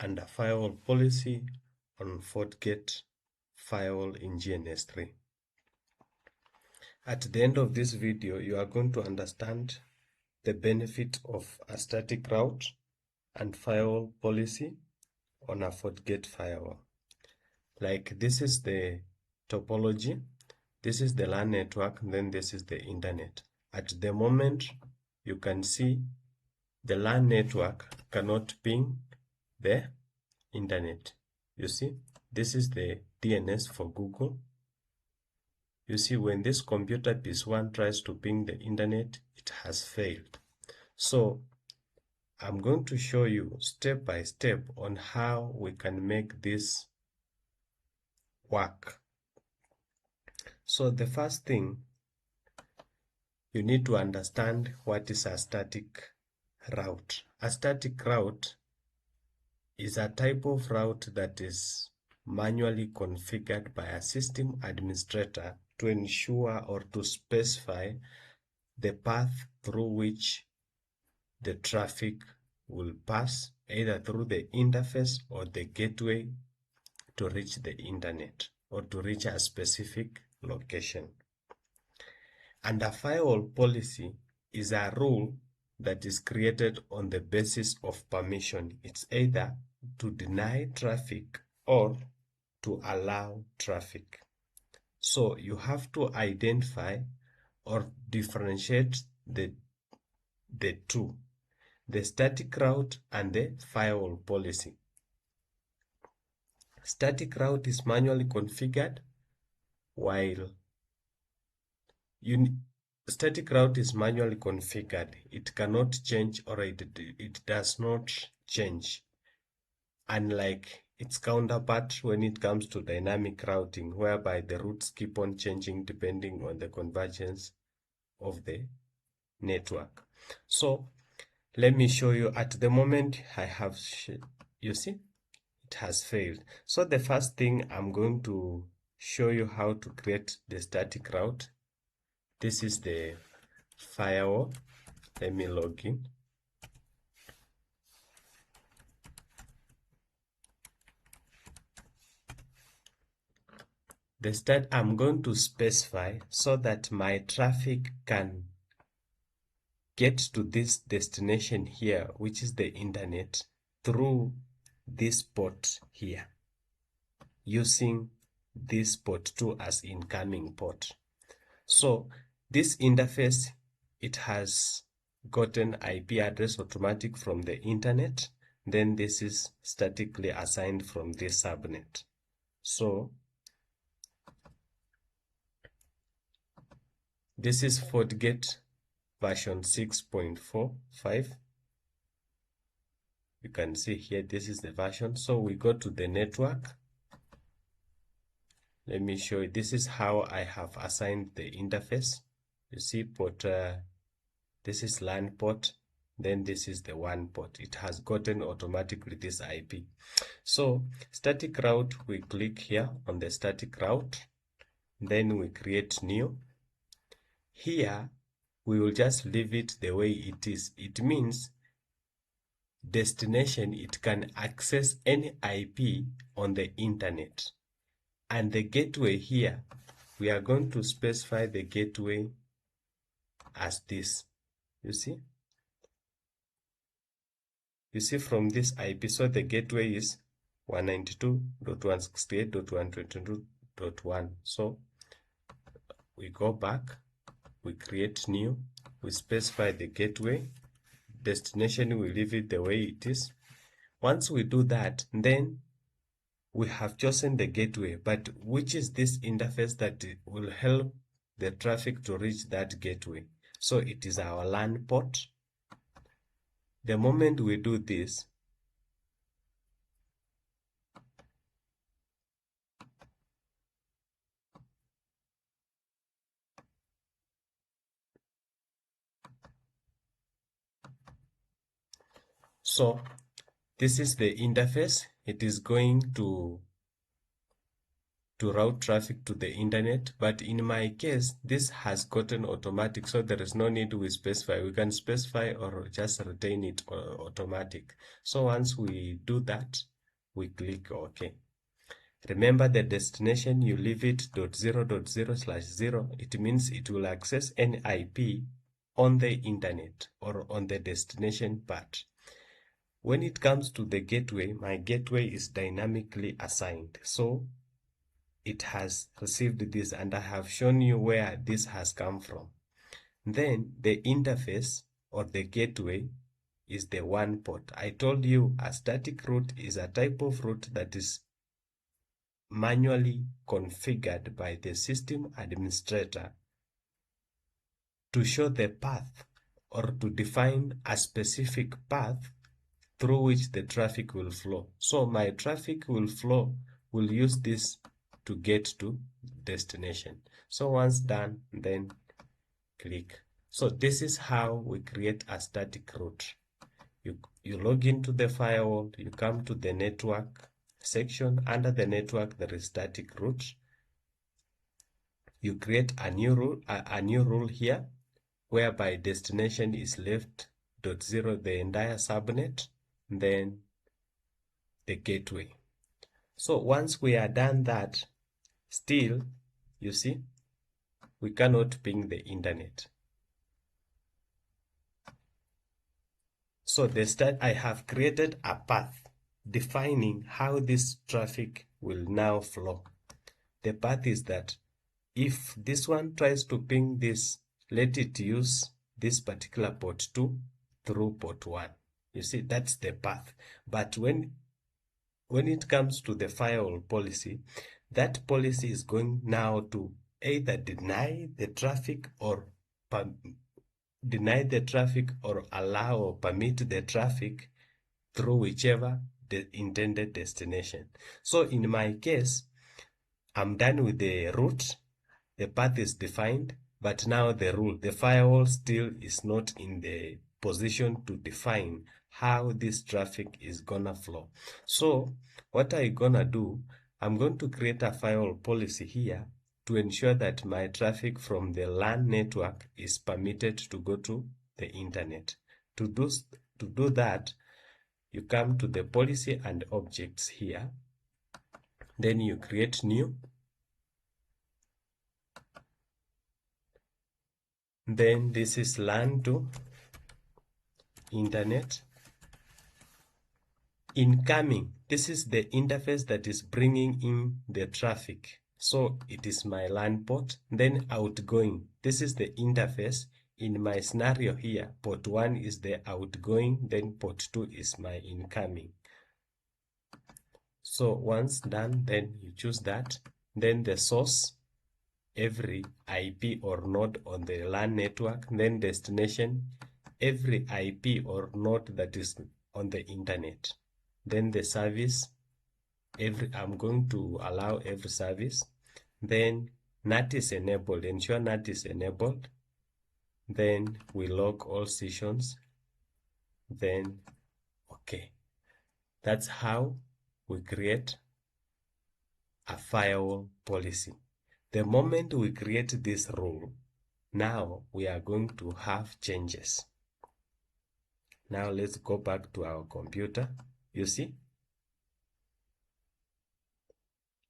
and a firewall policy on FortiGate firewall in GNS3. At the end of this video, you are going to understand the benefit of a static route and firewall policy on a FortiGate firewall. Like, this is the topology, this is the LAN network, then this is the internet. At the moment, you can see the LAN network cannot ping the internet. You see, this is the DNS for Google. You see, when this computer piece 1 tries to ping the internet, it has failed. So I'm going to show you step by step on how we can make this work. So the first thing, you need to understand what is a static route. A static route is a type of route that is manually configured by a system administrator to ensure or to specify the path through which the traffic will pass, either through the interface or the gateway to reach the internet or to reach a specific location. And a firewall policy is a rule that is created on the basis of permission. It's either to deny traffic or to allow traffic. So you have to identify or differentiate the two, the static route and the firewall policy. Static route is manually configured, while static route is manually configured. It cannot change, or it does not change, unlike its counterpart when it comes to dynamic routing, whereby the routes keep on changing depending on the convergence of the network. So let me show you. At the moment, I have, you see, it has failed. So the first thing, I'm going to show you how to create the static route. This is the firewall. Let me log in. I'm going to specify so that my traffic can get to this destination here, which is the internet, through this port here, using this port 2 as incoming port. So this interface, it has gotten IP address automatic from the internet. Then this is statically assigned from this subnet. So this is FortiGate version 6.45. You can see here, this is the version. So we go to the network. Let me show you. This is how I have assigned the interface. You see port, this is LAN port, then this is the WAN port. It has gotten automatically this IP. So static route, we click here on the static route, then we create new. Here we will just leave it the way it is. It means destination, it can access any IP on the internet. And the gateway here, we are going to specify the gateway as this. You see from this IP, so the gateway is 192.168.122.1. So we go back, we create new, we specify the gateway, destination, we leave it the way it is. Once we do that, then we have chosen the gateway, but which is this interface that will help the traffic to reach that gateway? So it is our LAN port. The moment we do this, so this is the interface. It is going to route traffic to the internet, but in my case, this has gotten automatic, so there is no need we specify. We can specify or just retain it automatic. So once we do that, we click OK. Remember the destination, you leave it .0.0/0. It means it will access any IP on the internet or on the destination part. When it comes to the gateway, my gateway is dynamically assigned. So it has received this, and I have shown you where this has come from. Then the interface or the gateway is the one port. I told you a static route is a type of route that is manually configured by the system administrator to show the path or to define a specific path through which the traffic will flow. So my traffic will use this to get to destination. So once done, then click. So this is how we create a static route. You log into the firewall, you come to the network section. Under the network, there is static route. You create a new rule here, whereby destination is left .0, the entire subnet, then the gateway. So once we are done that, still, you see, we cannot ping the internet. So I have created a path defining how this traffic will now flow. The path is that if this one tries to ping this, let it use this particular port 2 through port 1. You see, that's the path. But when it comes to the firewall policy, that policy is going now to either deny the traffic or allow or permit the traffic through whichever the intended destination. So in my case, I'm done with the route. The path is defined, but now the firewall still is not in the position to define how this traffic is gonna flow. So what I'm gonna do, I'm going to create a firewall policy here to ensure that my traffic from the LAN network is permitted to go to the internet. To do that, you come to the policy and objects here. Then you create new. Then this is LAN to internet. Incoming, this is the interface that is bringing in the traffic. So it is my LAN port. Then outgoing, this is the interface. In my scenario here, port 1 is the outgoing, then port 2 is my incoming. So once done, then you choose that. Then the source, every IP or node on the LAN network. Then destination, every IP or node that is on the internet. Then the service, I'm going to allow every service. Then NAT is enabled, ensure NAT is enabled. Then we log all sessions. Then okay, that's how we create a firewall policy. The moment we create this rule, now we are going to have changes. Now let's go back to our computer. You see,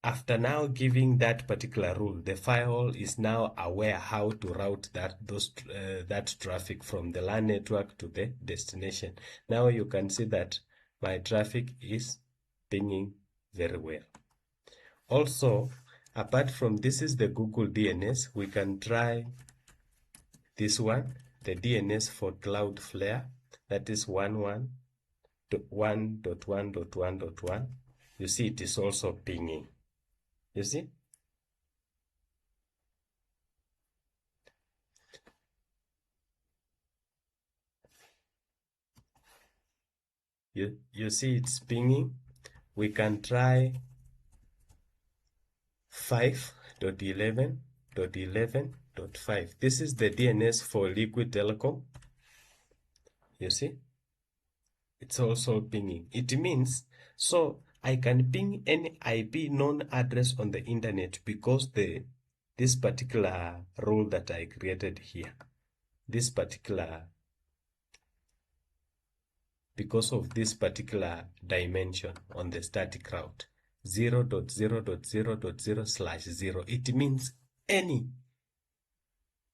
after now giving that particular rule, the firewall is now aware how to route that traffic from the LAN network to the destination. Now you can see that my traffic is pinging very well. Also, apart from this is the Google DNS, we can try this one, the DNS for Cloudflare, that is 1.1.1.1.1. You see, it is also pinging. You see? You see it's pinging. We can try 5.11.11.5. This is the DNS for Liquid Telecom. You see? It's also pinging. It means, so I can ping any IP known address on the internet because this particular rule that I created here, this particular because of this particular dimension on the static route, 0.0.0.0/0. It means any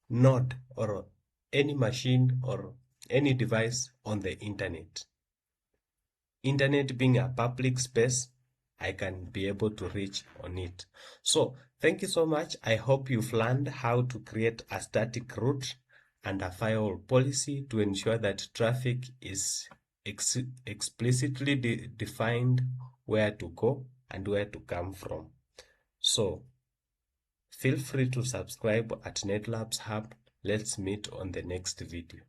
node or any machine or any device on the internet. Internet being a public space, I can be able to reach on it. So thank you so much. I hope you've learned how to create a static route and a firewall policy to ensure that traffic is explicitly defined where to go and where to come from. So feel free to subscribe at Netlabs Hub. Let's meet on the next video.